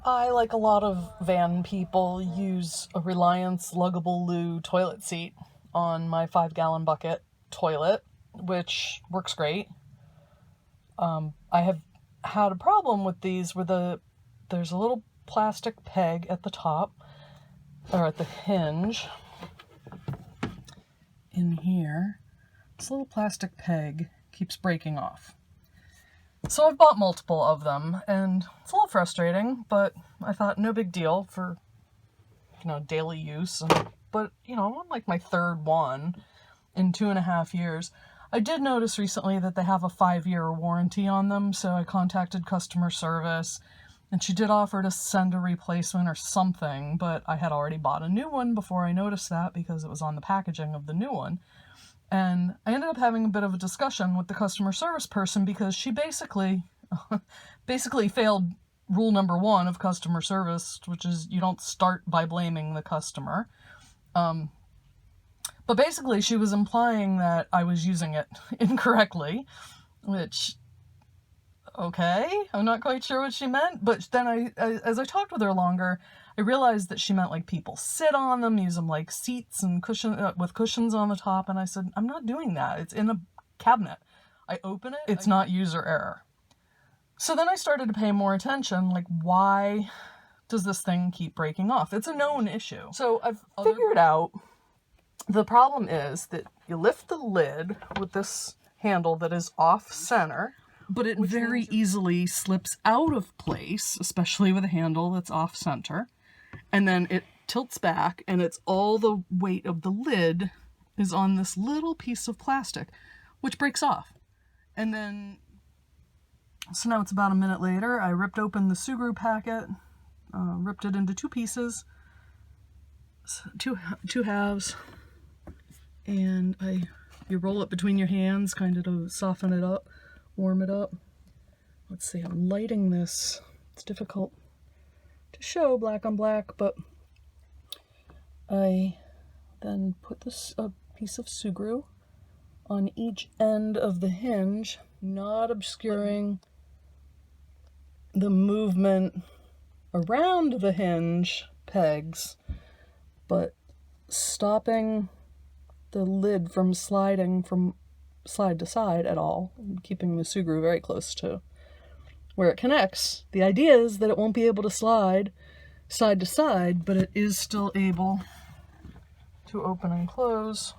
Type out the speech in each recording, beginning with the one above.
I, like a lot of van people, use a Reliance luggable loo toilet seat on my 5-gallon bucket toilet, which works great. I have had a problem with these where there's a little plastic peg at the top, or at the hinge in here. This little plastic peg keeps breaking off. So I've bought multiple of them, and it's a little frustrating, but I thought no big deal for, daily use. But, I'm on like my third one in 2.5 years. I did notice recently that they have a 5-year warranty on them, so I contacted customer service, and she did offer to send a replacement or something, but I had already bought a new one before I noticed that because it was on the packaging of the new one. And I ended up having a bit of a discussion with the customer service person because she basically failed rule number 1 of customer service, which is you don't start by blaming the customer. But basically she was implying that I was using it incorrectly, which, okay, I'm not quite sure what she meant. But then as I talked with her longer, I realized that she meant like people sit on them, use them like seats and with cushions on the top. And I said, I'm not doing that. It's in a cabinet. I open it. It's not user error. So then I started to pay more attention, like, why does this thing keep breaking off? It's a known issue. So I've figured out the problem is that you lift the lid with this handle that is off center, but it very easily slips out of place, especially with a handle that's off center. And then it tilts back, and it's all the weight of the lid is on this little piece of plastic, which breaks off. And then, so now it's about a minute later, I ripped open the Sugru packet, ripped it into 2 pieces, two halves, and you roll it between your hands, kind of to soften it up, warm it up. Let's see, I'm lighting this. It's difficult to show black on black, but I then put this piece of Sugru on each end of the hinge, not obscuring the movement around the hinge pegs, but stopping the lid from sliding from side to side at all, keeping the Sugru very close to where it connects. The idea is that it won't be able to slide side to side, but it is still able to open and close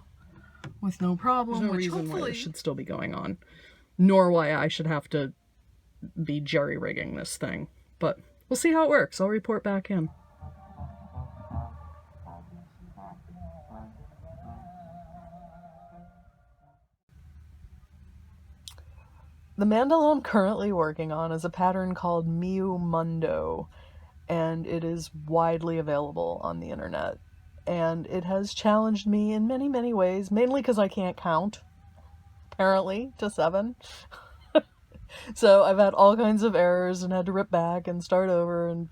with no problem. There's no reason why this should still be going on, nor why I should have to be jerry-rigging this thing. But we'll see how it works. I'll report back in. The mandala I'm currently working on is a pattern called Miu Mundo, and it is widely available on the internet. And it has challenged me in many, many ways, mainly because I can't count, apparently, to 7. So I've had all kinds of errors and had to rip back and start over and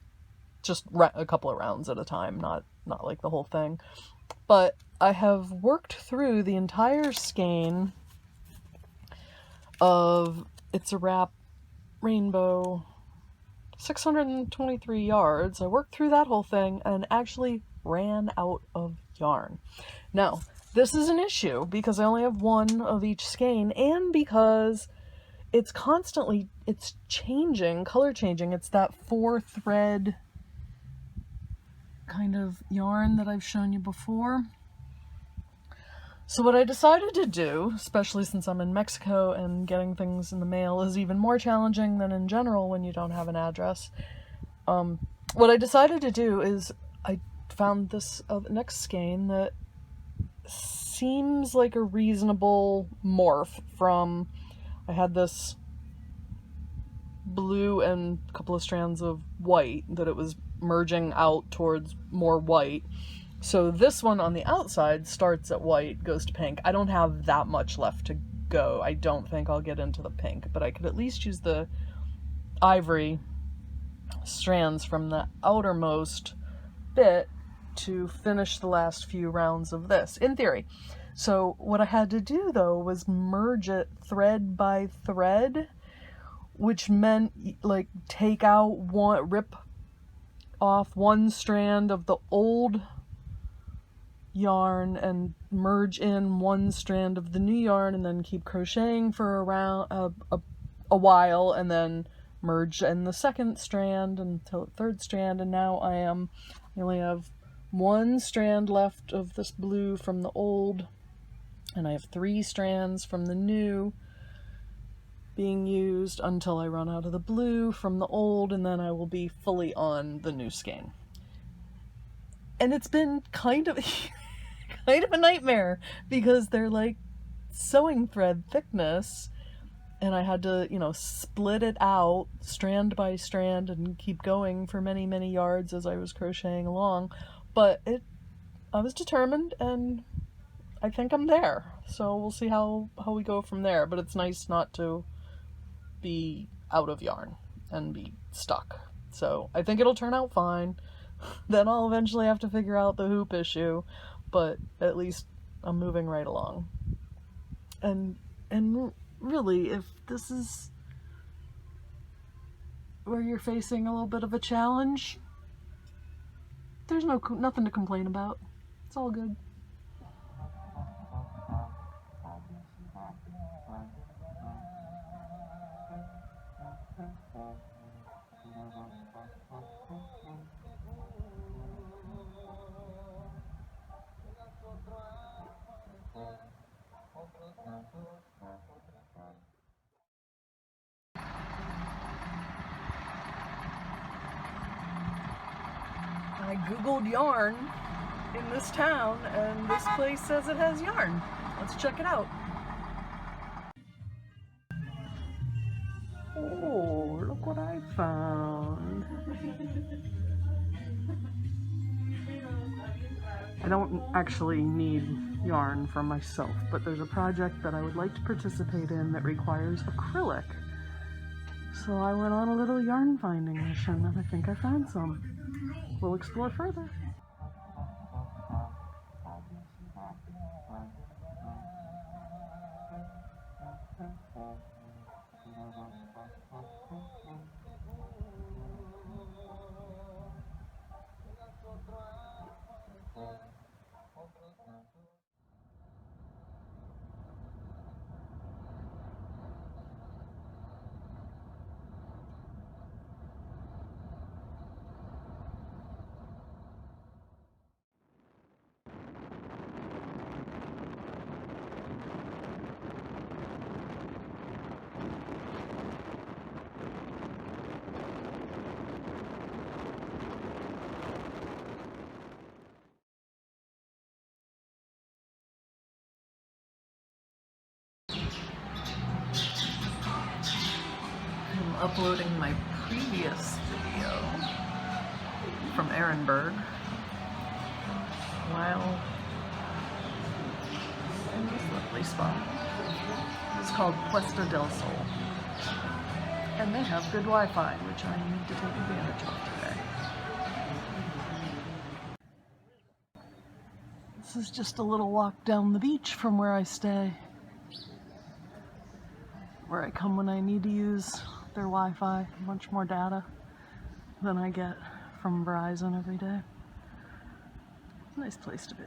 just a couple of rounds at a time, not like the whole thing. But I have worked through the entire skein of It's a Wrap Rainbow, 623 yards. I worked through that whole thing and actually ran out of yarn. Now, this is an issue because I only have one of each skein, and because it's changing, color changing. It's that 4-thread kind of yarn that I've shown you before. So what I decided to do, especially since I'm in Mexico and getting things in the mail is even more challenging than in general when you don't have an address, what I decided to do is I found this next skein that seems like a reasonable morph from, I had this blue and a couple of strands of white that it was merging out towards more white. So this one on the outside starts at white, goes to pink. I don't have that much left to go. I don't think I'll get into the pink, but I could at least use the ivory strands from the outermost bit to finish the last few rounds of this, in theory. So what I had to do, though, was merge it thread by thread, which meant, like, take out one, rip off one strand of the old yarn and merge in one strand of the new yarn, and then keep crocheting for around a while, and then merge in the second strand until the third strand. And now I only have one strand left of this blue from the old, and I have 3 strands from the new being used until I run out of the blue from the old, and then I will be fully on the new skein. And it's been kind of a nightmare because they're like sewing thread thickness, and I had to, split it out strand by strand and keep going for many, many yards as I was crocheting along. But I was determined, and I think I'm there. So we'll see how we go from there. But it's nice not to be out of yarn and be stuck. So I think it'll turn out fine. Then I'll eventually have to figure out the hoop issue, but at least I'm moving right along. And really, if this is where you're facing a little bit of a challenge, there's nothing to complain about. It's all good. I googled yarn in this town, and this place says it has yarn. Let's check it out. Oh, look what I found. I don't actually need yarn for myself, but there's a project that I would like to participate in that requires acrylic. So I went on a little yarn finding mission, and I think I found some. We'll explore further. I'm uploading my previous video from Ehrenberg while in this lovely spot. It's called Puerto del Sol, and they have good Wi-Fi, which I need to take advantage of today. This is just a little walk down the beach from where I stay, where I come when I need to use their Wi-Fi, much more data than I get from Verizon every day. Nice place to be.